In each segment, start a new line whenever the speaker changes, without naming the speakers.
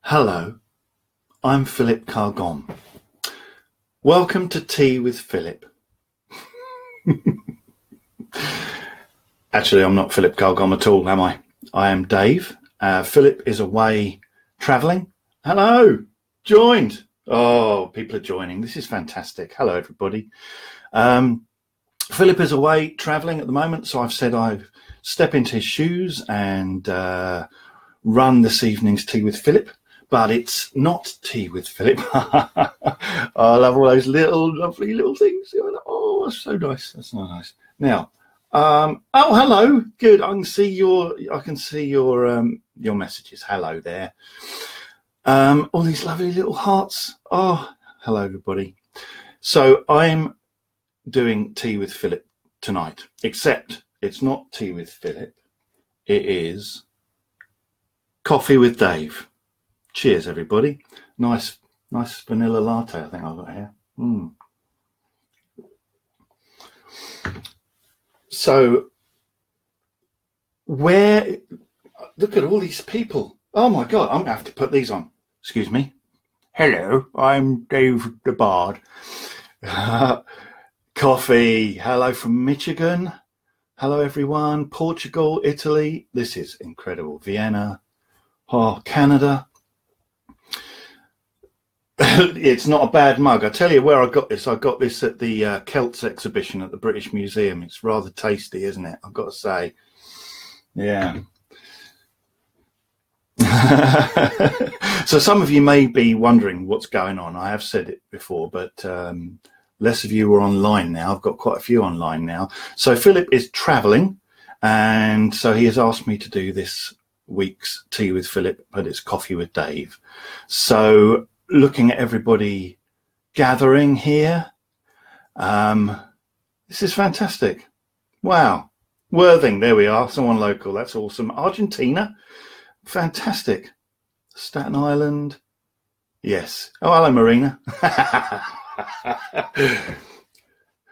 Hello, I'm Philip Carr-Gomm. Welcome to Tea with Philip. Actually, I'm not Philip Carr-Gomm at all, am I? I am Dave. Philip is away travelling. Hello, joined. Oh, people are joining. This is fantastic. Hello, everybody. Philip is away travelling at the moment, so I've said I'd step into his shoes and run this evening's Tea with Philip. But it's not Tea with Philip. I love all those lovely little things. Oh, that's so nice. That's so nice. Now, oh, hello. Good. I can see your messages. Hello there. All these lovely little hearts. Oh, hello, everybody. So I'm doing Tea with Philip tonight, except it's not Tea with Philip. It is Coffee with Dave. Cheers, everybody. Nice vanilla latte, I think I've got here. So, look at all these people. Oh my God, I'm going to have to put these on. Excuse me. Hello, I'm Damh the Bard. Coffee. Hello from Michigan. Hello, everyone. Portugal, Italy. This is incredible. Vienna. Oh, Canada. It's not a bad mug. I tell you where I got this. I got this at the Celts exhibition at the British Museum. It's rather tasty, isn't it? I've got to say. Yeah. So some of you may be wondering what's going on. I have said it before, but less of you are online now. I've got quite a few online now. So Philip is traveling, and so he has asked me to do this week's Tea with Philip, but it's Coffee with Dave. So looking at everybody gathering here, this is fantastic. Wow. Worthing, there we are, someone local, that's awesome. Argentina, fantastic. Staten Island, yes. Oh, hello, Marina.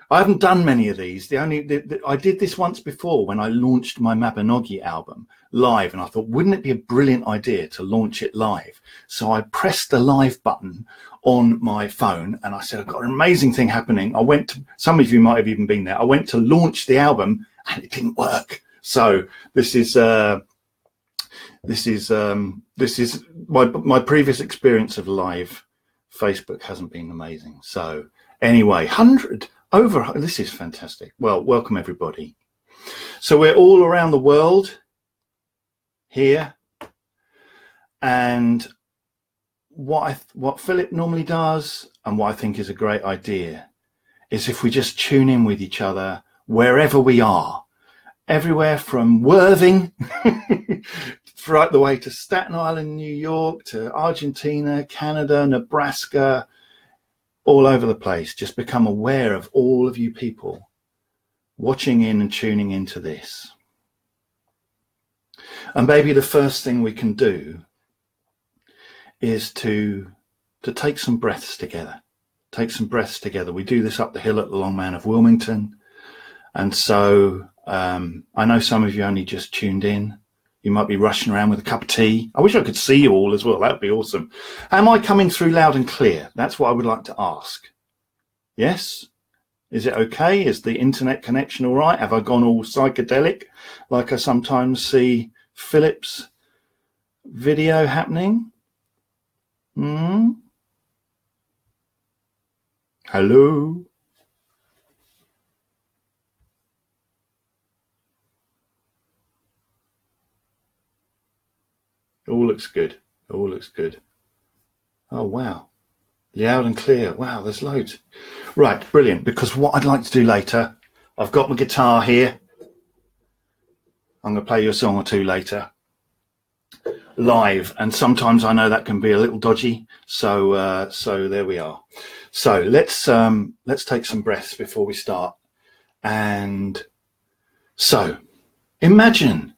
I haven't done many of these. I did this once before when I launched my Mabinogi album live, and I thought, wouldn't it be a brilliant idea to launch it live? So I pressed the live button on my phone, and I said, I've got an amazing thing happening. Some of you might have even been there. I went to launch the album, and it didn't work. So this is my previous experience of live Facebook hasn't been amazing. So anyway, this is fantastic. Well, welcome everybody. So we're all around the world here, and what Philip normally does, and what I think is a great idea, is if we just tune in with each other wherever we are, everywhere from Worthing right the way to Staten Island, New York, to Argentina, Canada, Nebraska, all over the place. Just become aware of all of you people watching in and tuning into this. And maybe the first thing we can do is to take some breaths together. Take some breaths together. We do this up the hill at the Long Man of Wilmington. And so I know some of you only just tuned in. You might be rushing around with a cup of tea. I wish I could see you all as well. That would be awesome. Am I coming through loud and clear? That's what I would like to ask. Yes? Is it okay? Is the internet connection all right? Have I gone all psychedelic like I sometimes see Philip's video happening? Hello? All looks good. All looks good. Oh, wow. Loud and clear. Wow, there's loads. Right, brilliant. Because what I'd like to do later, I've got my guitar here. I'm going to play you a song or two later. Live. And sometimes I know that can be a little dodgy. So there we are. So let's take some breaths before we start. And so imagine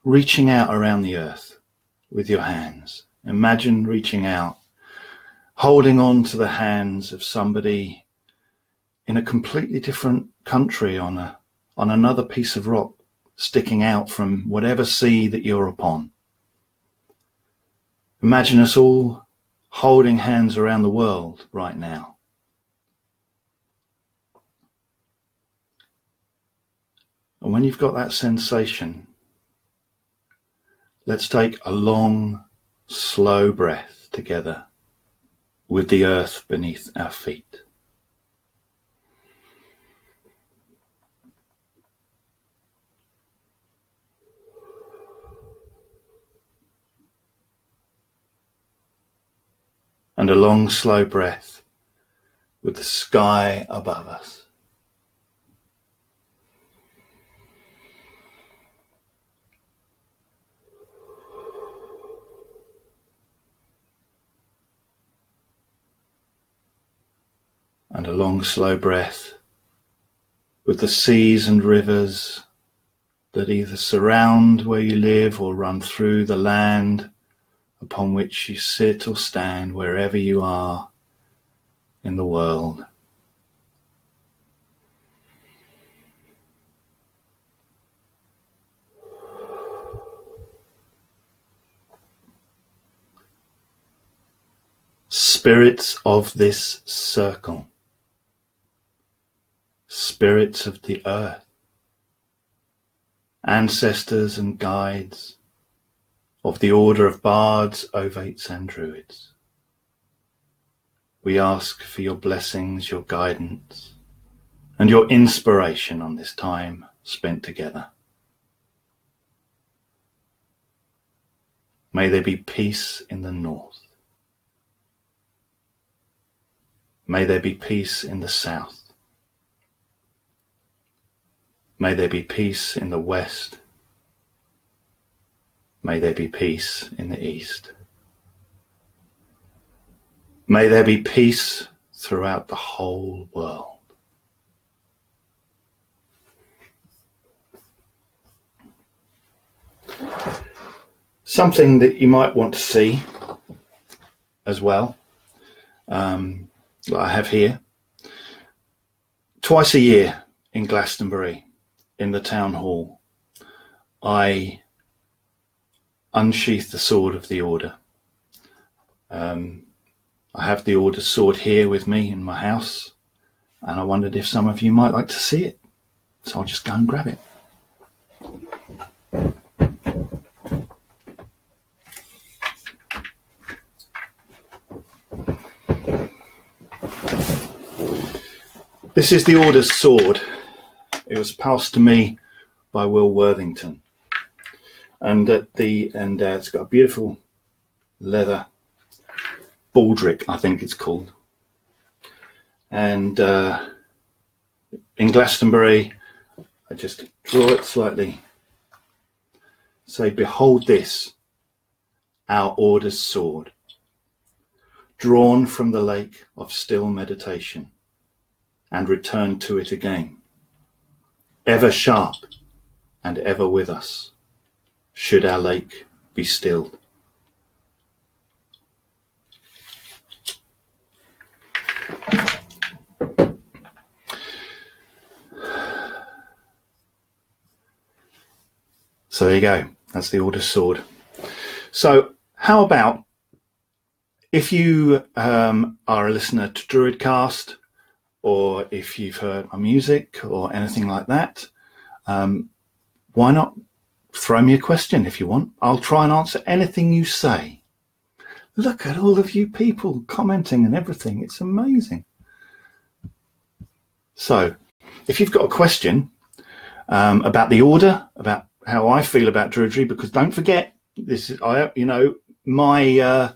reaching out around the earth with your hands. Imagine reaching out, holding on to the hands of somebody in a completely different country on another piece of rock sticking out from whatever sea that you're upon. Imagine us all holding hands around the world right now. And when you've got that sensation, let's take a long, slow breath together with the earth beneath our feet. And a long, slow breath with the sky above us. And a long, slow breath with the seas and rivers that either surround where you live or run through the land upon which you sit or stand, wherever you are in the world. Spirits of this circle, spirits of the earth, ancestors and guides of the order of Bards, Ovates and Druids. We ask for your blessings, your guidance, and your inspiration on this time spent together. May there be peace in the north. May there be peace in the south. May there be peace in the west. May there be peace in the east. May there be peace throughout the whole world. Something that you might want to see as well, that I have here. Twice a year in Glastonbury, in the town hall, I unsheath the sword of the order. I have the order sword here with me in my house, and I wondered if some of you might like to see it. So I'll just go and grab it. This is the order's sword. It was passed to me by Will Worthington. And it's got a beautiful leather baldric, I think it's called. And in Glastonbury, I just draw it slightly. Say, behold this, our order's sword, drawn from the lake of still meditation, and returned to it again, ever sharp and ever with us, should our lake be stilled. So there you go, that's the order sword. So how about if you are a listener to Druidcast, or if you've heard my music or anything like that, why not throw me a question if you want. I'll try and answer anything you say. Look at all of you people commenting and everything. It's amazing. So if you've got a question about the order, about how I feel about Druidry, because don't forget, this is, my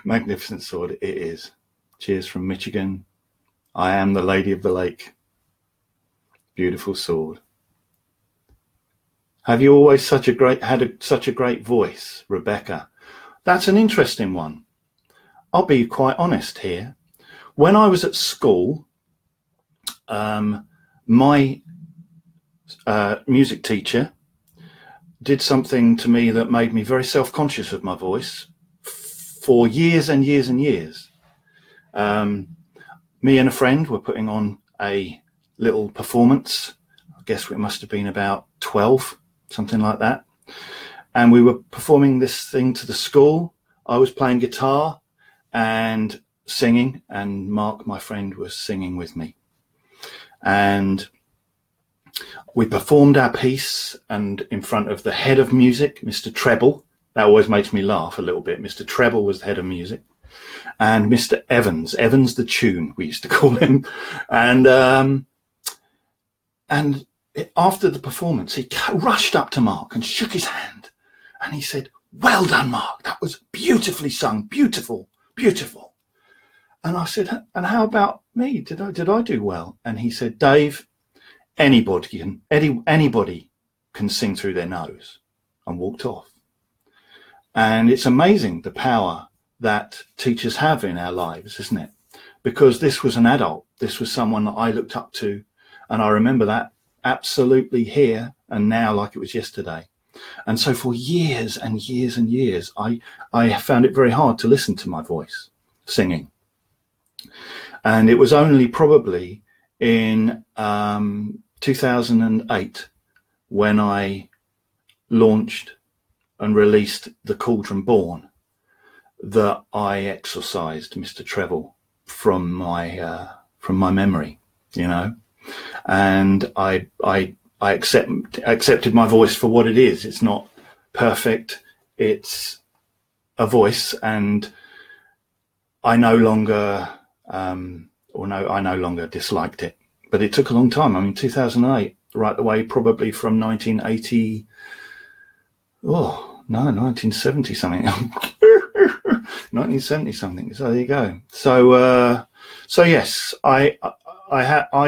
magnificent sword, it is. Cheers from Michigan. I am the Lady of the Lake. Beautiful sword. Have you always such a great voice, Rebecca? That's an interesting one. I'll be quite honest here. When I was at school, my music teacher did something to me that made me very self-conscious of my voice for years and years and years. Me and a friend were putting on a little performance. I guess it must have been about 12, something like that. and we were performing this thing to the school. I was playing guitar and singing, and Mark, my friend, was singing with me. And we performed our piece, and in front of the head of music, Mr. Treble. That always makes me laugh a little bit. Mr. Treble was the head of music, and Mr. Evans the Tune, we used to call him. And after the performance, he rushed up to Mark and shook his hand, and he said, "Well done, Mark. That was beautifully sung. Beautiful, beautiful." And I said, "And how about me? Did I do well?" And he said, "Dave, anybody can sing through their nose," and walked off. And it's amazing the power that teachers have in our lives, isn't it? Because this was an adult. This was someone that I looked up to, and I remember that absolutely here and now like it was yesterday. And so for years and years and years, I found it very hard to listen to my voice singing. And it was only probably in 2008 when I launched and released The Cauldron Born that I exorcised Mr. Treble from my memory, you know. And I accepted my voice for what it is. It's not perfect. It's a voice, and I no longer disliked it. But it took a long time. I mean, 2008, right away, probably from 1980. 1970 something. 1970 something. So there you go. So yes, I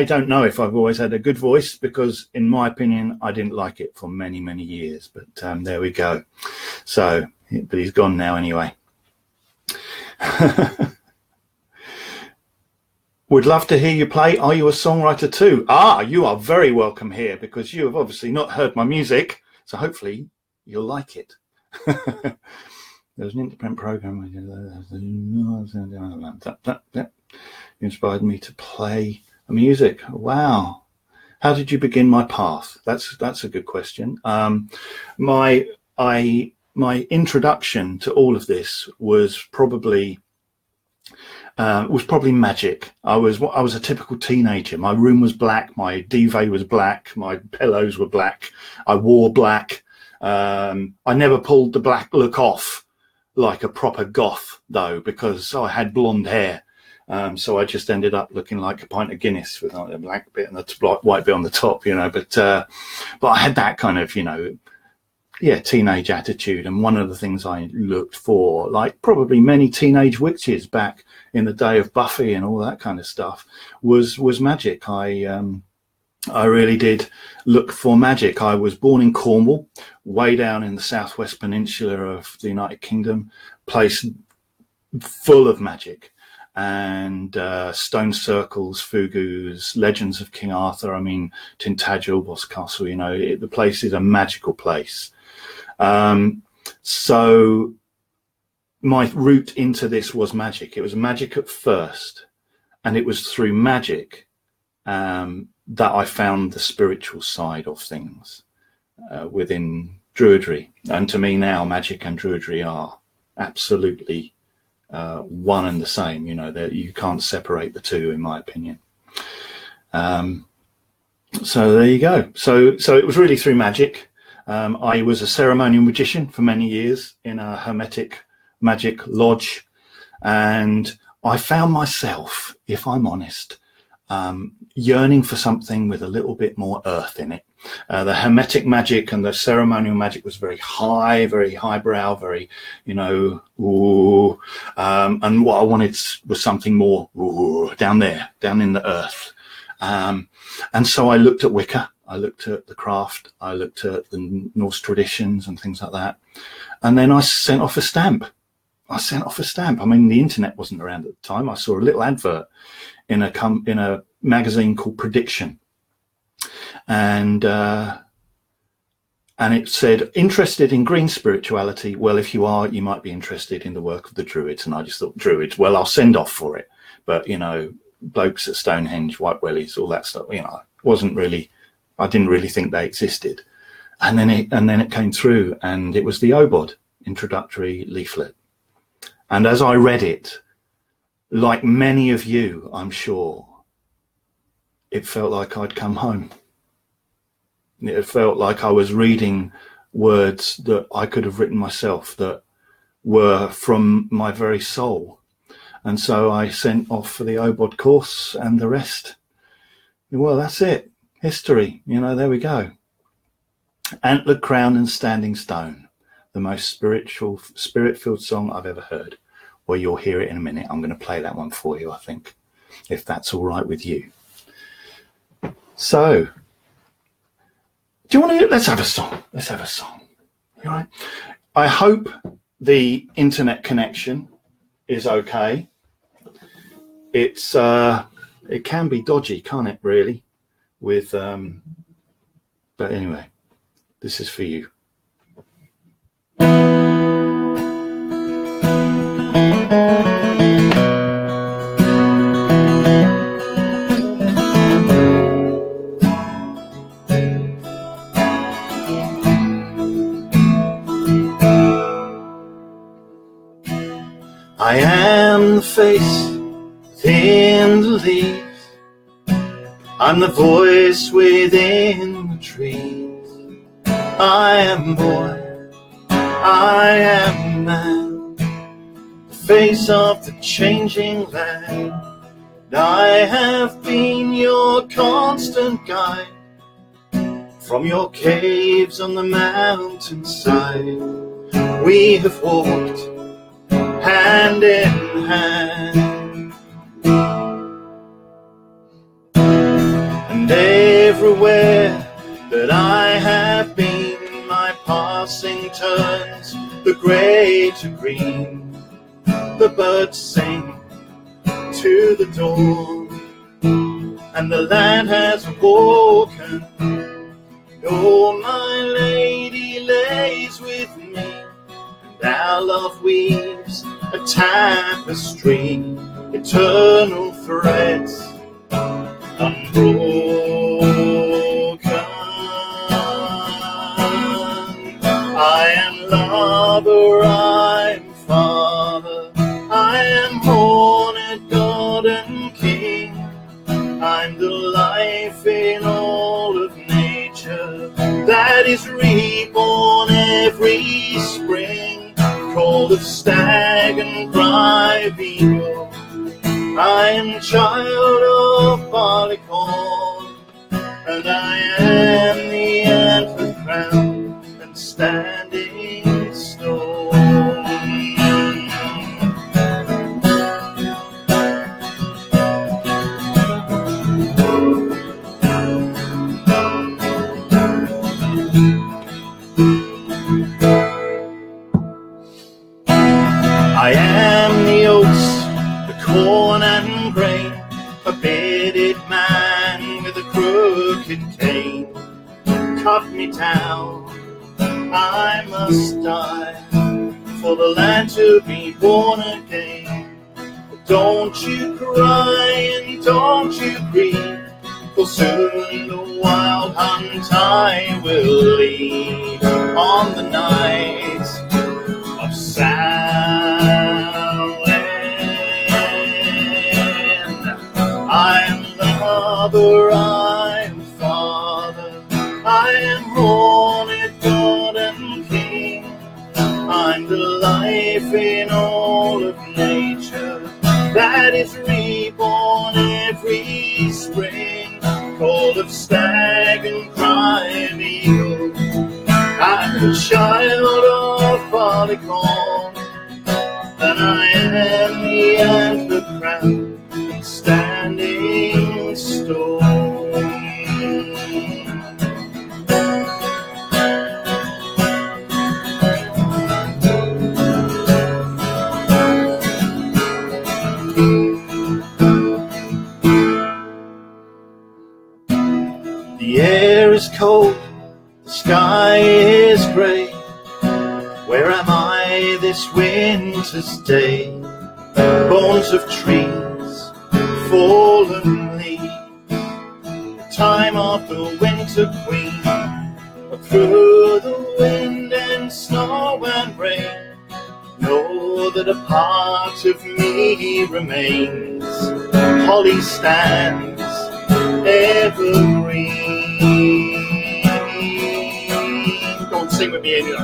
don't know if I've always had a good voice, because in my opinion, I didn't like it for many, many years, but there we go. So, but he's gone now anyway. Would love to hear you play. Are you a songwriter too? You are very welcome here, because you have obviously not heard my music. So hopefully you'll like it. There's an independent program that inspired me to play music. Wow. How did you begin my path? That's a good question. My introduction to all of this was probably magic. I was a typical teenager. My room was black. My duvet was black. My pillows were black. I wore black. I never pulled the black look off like a proper goth, though, because I had blonde hair. So I just ended up looking like a pint of Guinness with like a black bit and the white bit on the top, you know. But I had that kind of, teenage attitude. And one of the things I looked for, like probably many teenage witches back in the day of Buffy and all that kind of stuff, was magic. I really did look for magic. I was born in Cornwall, way down in the southwest peninsula of the United Kingdom, place full of magic and stone circles, fugus, legends of King Arthur. I mean, Tintagel, Boscastle, the place is a magical place. So my route into this was magic. It was magic at first, and it was through magic that I found the spiritual side of things within Druidry. And to me now, magic and Druidry are absolutely one and the same. That you can't separate the two, in my opinion. So there you go. So it was really through magic. I was a ceremonial magician for many years in a hermetic magic lodge, and I found myself, if I'm honest, yearning for something with a little bit more earth in it. The hermetic magic and the ceremonial magic was very highbrow, very, ooh. And what I wanted was something more ooh, down there, down in the earth. And so I looked at Wicca, I looked at the craft, I looked at the Norse traditions and things like that. And then I sent off a stamp. I mean, the internet wasn't around at the time. I saw a little advert in a magazine called Prediction, and it said, interested in green spirituality? Well, if you are, you might be interested in the work of the Druids. And I just thought, Druids, well, I'll send off for it. But blokes at Stonehenge, white wellies, all that stuff, I didn't really think they existed. And then it came through, and it was the OBOD introductory leaflet. And as I read it, like many of you, I'm sure, it felt like I'd come home. It felt like I was reading words that I could have written myself, that were from my very soul. And so I sent off for the OBOD course, and the rest, well, that's it. History, you know, there we go. Antlered Crown and Standing Stone, the most spirit-filled song I've ever heard. Well, you'll hear it in a minute. I'm going to play that one for you, I think, if that's all right with you. So, do you want to? Let's have a song. Let's have a song. All right. I hope the internet connection is okay. It's it can be dodgy, can't it? Really, with but anyway, this is for you. I am the face within the leaves. I'm the voice within the trees. I am boy, I am man, the face of the changing land. I have been your constant guide, from your caves on the mountainside. We have walked hand in hand, and everywhere that I have been, my passing turns the grey to green. The birds sing to the dawn, and the land has awoken. Oh, my lady lays with me, and our love weaves a tapestry, eternal threads unbroken. I am lover, I am father, I am horned god and king. I'm the life in all of nature that is reborn every spring, call of stag and cry of eagle. I am child of barleycorn, and I am the antlered crown and standing stone. I am the oats, the corn and grain, a bearded man with a crooked cane. Cut me down, I must die, for the land to be born again. Don't you cry and don't you grieve, for soon the wild hunt I will lead on the night of Samhain. I am lover, I am father, I am horned god and king. I'm the life in all of nature that is reborn every spring, call of stag and cry of eagle. I'm the child of barleycorn, and I am the antlered crown and standing stone. The air is cold, the sky is grey. Where am I this winter's day? Bones of trees, fallen leaves, the time of the winter queen, a through the wind and snow and rain. Know that a part of me remains. Holly stands evergreen. Go on, sing with me, Enya.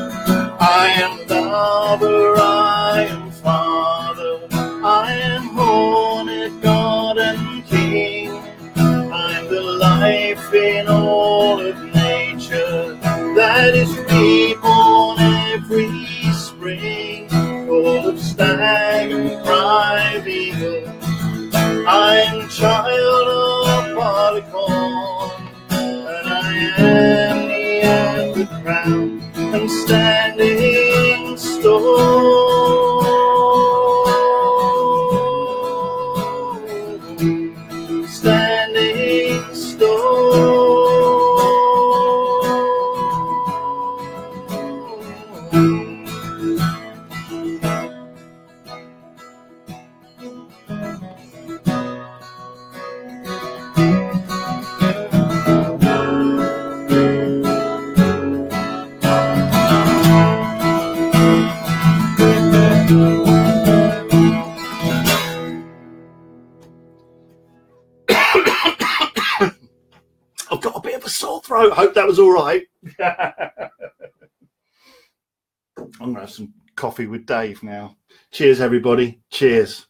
I am lover, I am father, I am hornet, god and king. I'm the life in all of nature that is reborn every spring, full of stag and pride eagle. I'm child of Carr-Gomm, and I am the antler crown, and standing stone, standing stone. I've got a bit of a sore throat. Hope that was all right. I'm going to have some coffee with Dave now. Cheers, everybody. Cheers.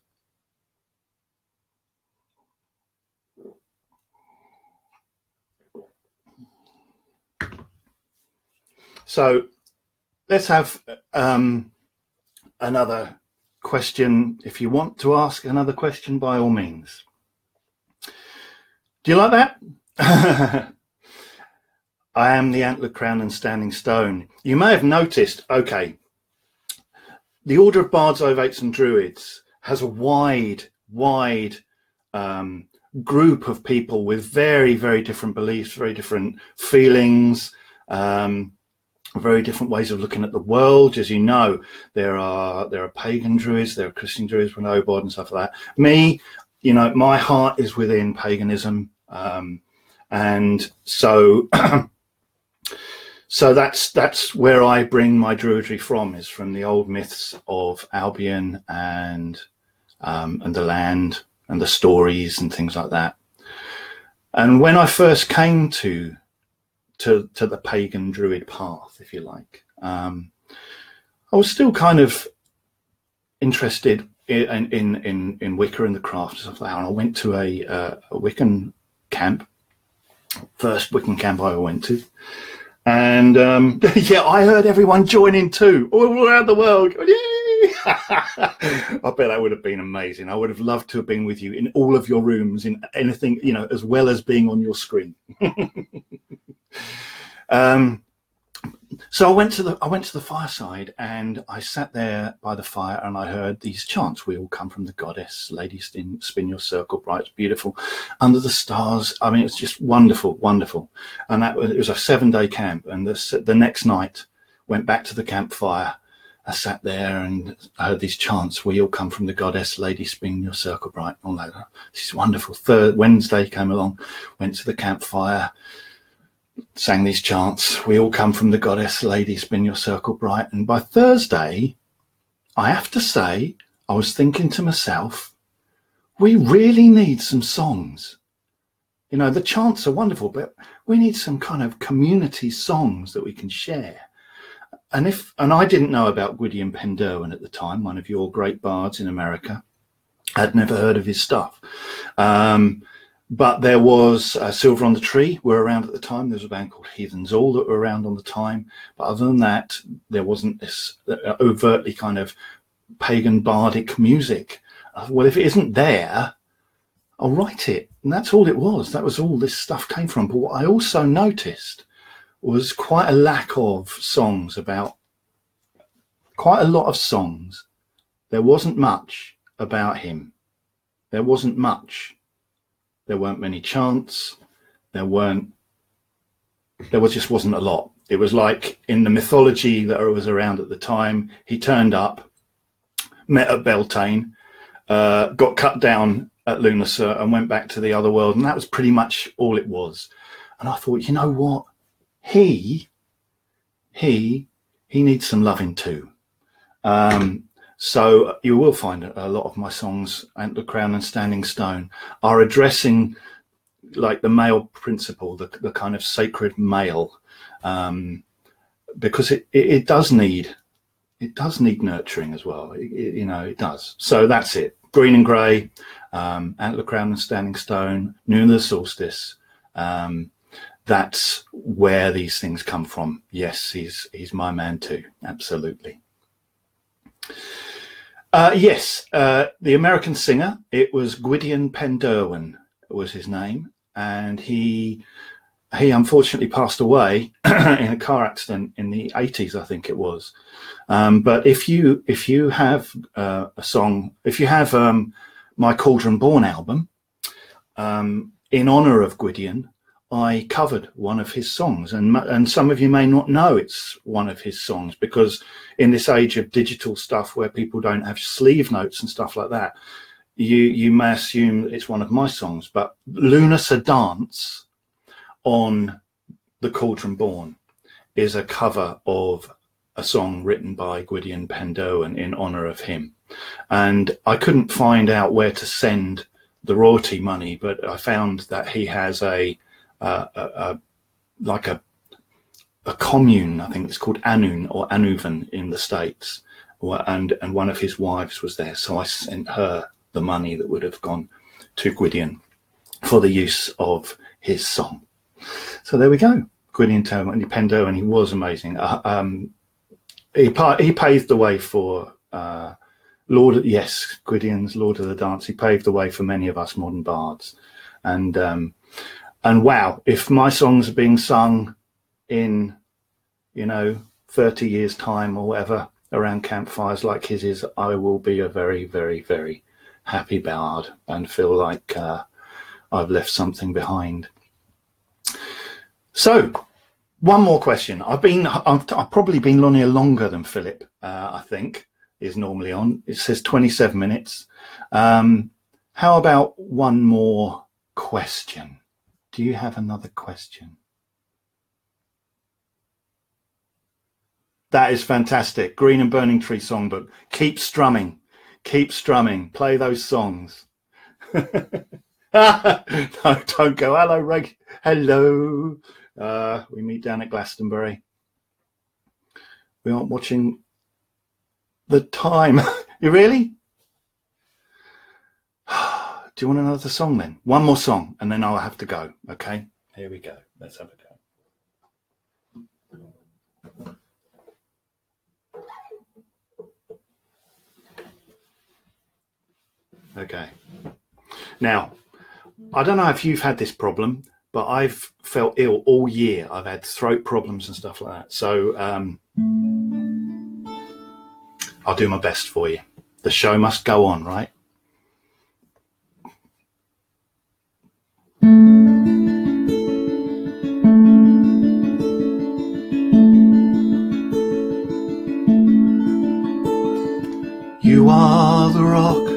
So let's have another question. If you want to ask another question, by all means. Do you like that? I am the antler crown and standing stone. You may have noticed, okay, the Order of Bards, Ovates and Druids has a wide group of people with very, very different beliefs, very different feelings, very different ways of looking at the world. As you know, there are pagan druids, there are Christian druids with OBOD and stuff like that. Me, you know, my heart is within paganism, and so so that's where I bring my druidry from, is from the old myths of Albion and the land and the stories and things like that. And when I first came to the pagan druid path, if you like, I was still kind of interested in Wicca and the craft and stuff like that. And I went to a Wiccan camp, first Wiccan camp I ever went to, and yeah, I heard everyone joining too, all around the world. I bet that would have been amazing. I would have loved to have been with you in all of your rooms, in anything, you know, as well as being on your screen. So I went to the fireside, and I sat there by the fire, and I heard these chants. We all come from the goddess. Lady, spin your circle bright, beautiful, under the stars. I mean, it's just wonderful, wonderful. And it was a 7-day camp. And the next night, went back to the campfire. I sat there and I heard these chants. We all come from the goddess. Lady, spin your circle bright. All that. This is wonderful. Wednesday came along, went to the campfire, sang these chants. We all come from the goddess. Lady, spin your circle bright. And by Thursday, I have to say, I was thinking to myself, we really need some songs. You know, the chants are wonderful, but we need some kind of community songs that we can share. And I didn't know about Gwydion Pendragon at the time, one of your great bards in America. I'd never heard of his stuff. But there was Silver on the Tree were around at the time. There was a band called Heathens All that were around on the time. But other than that, there wasn't this overtly kind of pagan bardic music. Well, if it isn't there, I'll write it. And that's all it was. That was all this stuff came from. But what I also noticed was quite a lack of songs about, quite a lot of songs. There wasn't much about him. There wasn't much. There weren't many chants. There just wasn't a lot. It was like in the mythology that was around at the time, he turned up, met at Beltane, got cut down at Lunacy and went back to the other world. And that was pretty much all it was. And I thought, you know what? He he needs some loving too. So you will find a lot of my songs, Antler Crown and Standing Stone, are addressing like the male principle, the kind of sacred male, because it does need nurturing as well. It does. So that's it. Green and Grey, Antler Crown and Standing Stone, Noon of the Solstice. That's where these things come from. Yes, he's my man too. Absolutely. Yes, the American singer, it was Gwydion Penderyn was his name, and he unfortunately passed away in a car accident in the 80s, I think it was. But if you have a song, if you have my Cauldron Born album, in honor of Gwydion, I covered one of his songs, and some of you may not know it's one of his songs, because in this age of digital stuff where people don't have sleeve notes and stuff like that, you may assume it's one of my songs. But Luna's a Dance on the Cauldron Born is a cover of a song written by Gwydion Penderyn in honor of him. And I couldn't find out where to send the royalty money, but I found that he has a commune, I think it's called Anun or Anuvan in the States, and one of his wives was there, so I sent her the money that would have gone to Gwydion for the use of his song. So there we go. Gwydion Penderyn, he was amazing. He paved the way for Gwydion's Lord of the Dance. He paved the way for many of us modern bards, and wow, if my songs are being sung in 30 years time or whatever around campfires like his is, I will be a very, very, very happy bard and feel like I've left something behind. So one more question. I've probably been on here longer than Philip, I think, is normally on. It says 27 minutes. How about one more question? Do you have another question? That is fantastic. Green and Burning Tree Songbook. Keep strumming. Keep strumming. Play those songs. No, don't go. Hello, Reg. Hello. We meet down at Glastonbury. We aren't watching the time. You really? Do you want another song then? One more song and then I'll have to go. Okay, here we go. Let's have a go. Okay. Now, I don't know if you've had this problem, but I've felt ill all year. I've had throat problems and stuff like that. So I'll do my best for you. The show must go on, right? You are the rock,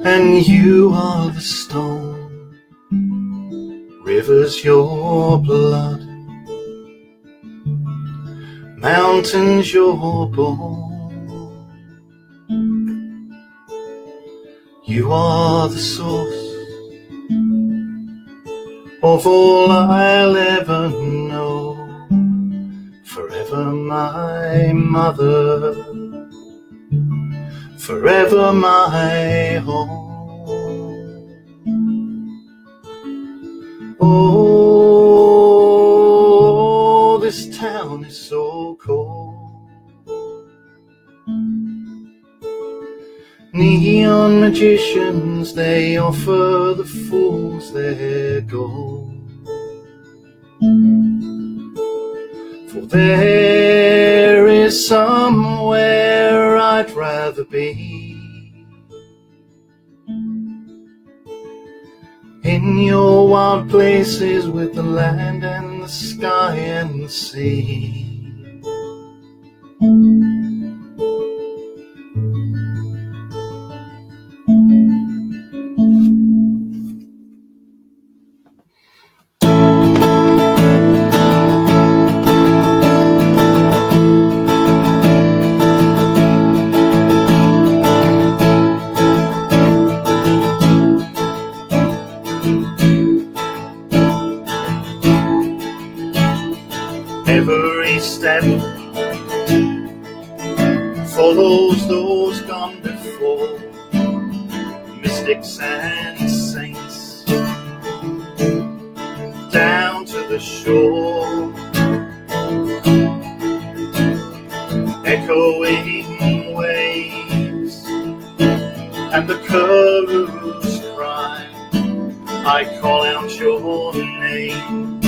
and you are the stone. Rivers your blood, mountains your bone. You are the source of all I'll ever know. Forever my mother, forever my home. Oh, this town is so cold. Neon magicians, they offer the fools their gold. For there is somewhere I'd rather be, in your wild places with the land and the sky and the sea. Every step follows those gone before, mystics and saints, down to the shore, echoing waves, and the curlews cry, I call out your name,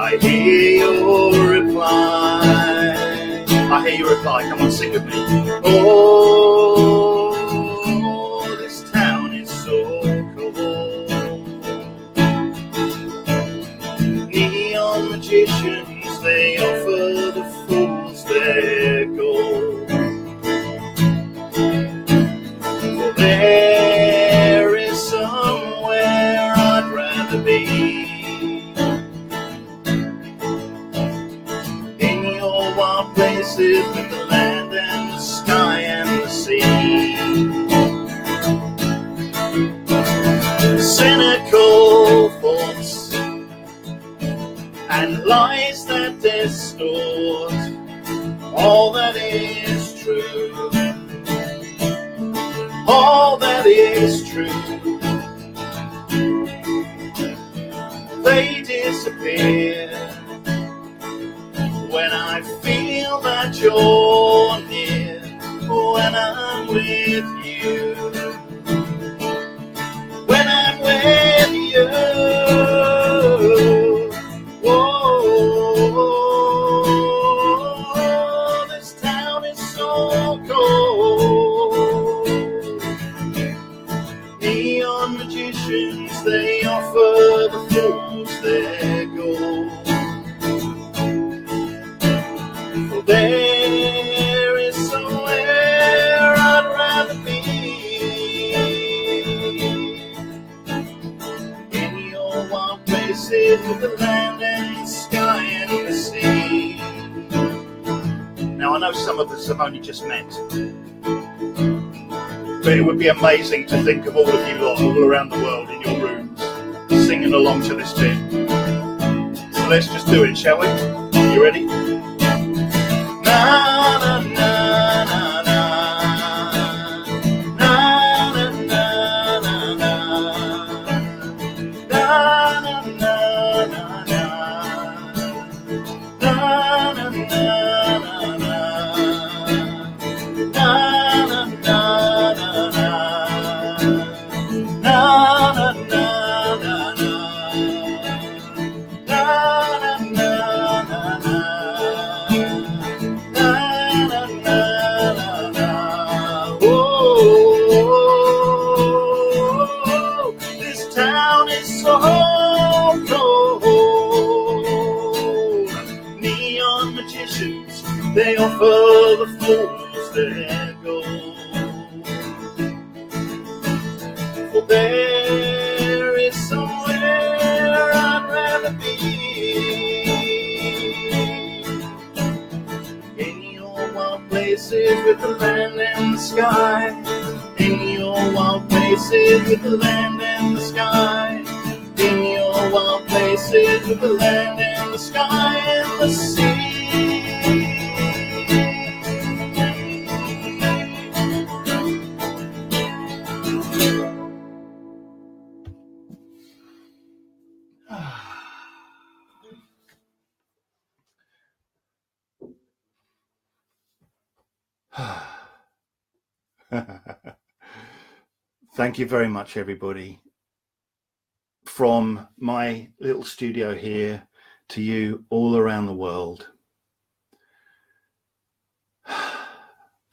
I hear your reply. I hear your reply. Come on, sing with me. Oh, this town is so cold. Neon magicians, they offer the fools their gold. For there is somewhere I'd rather be. Places with the land and the sky and the sea. Cynical thoughts and lies that distort all that is true. All that is true. They disappear when I feel that you're near, when I'm with you, when I'm with you. Whoa, this town is so cold. Neon magicians, they offer the fools their gold. There is somewhere I'd rather be, in your wild places with the land and the sky and the sea. Now I know some of us have only just met, but it would be amazing to think of all of you lot all around the world in your rooms singing along to this tune. So let's just do it, shall we? You ready? Na na na na na na na na na na na na na They offer the fools their gold. For there is somewhere I'd rather be, in your wild places with the land and the sky. In your wild places with the land and the sky. In your wild places with the land and the sky and the sea. Thank you very much, everybody. From my little studio here to you all around the world.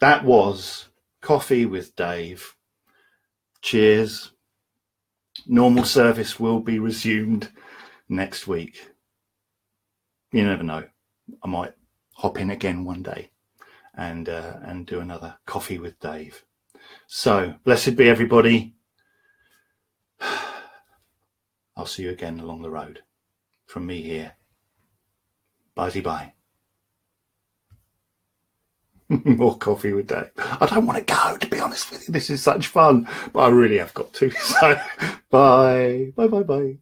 That was Coffee with Dave. Cheers. Normal service will be resumed next week. You never know. I might hop in again one day and do another Coffee with Dave. So, blessed be everybody. I'll see you again along the road. From me here. Bye-bye. More Coffee with Dave. I don't want to go, to be honest with you. This is such fun. But I really have got to. So, bye. Bye.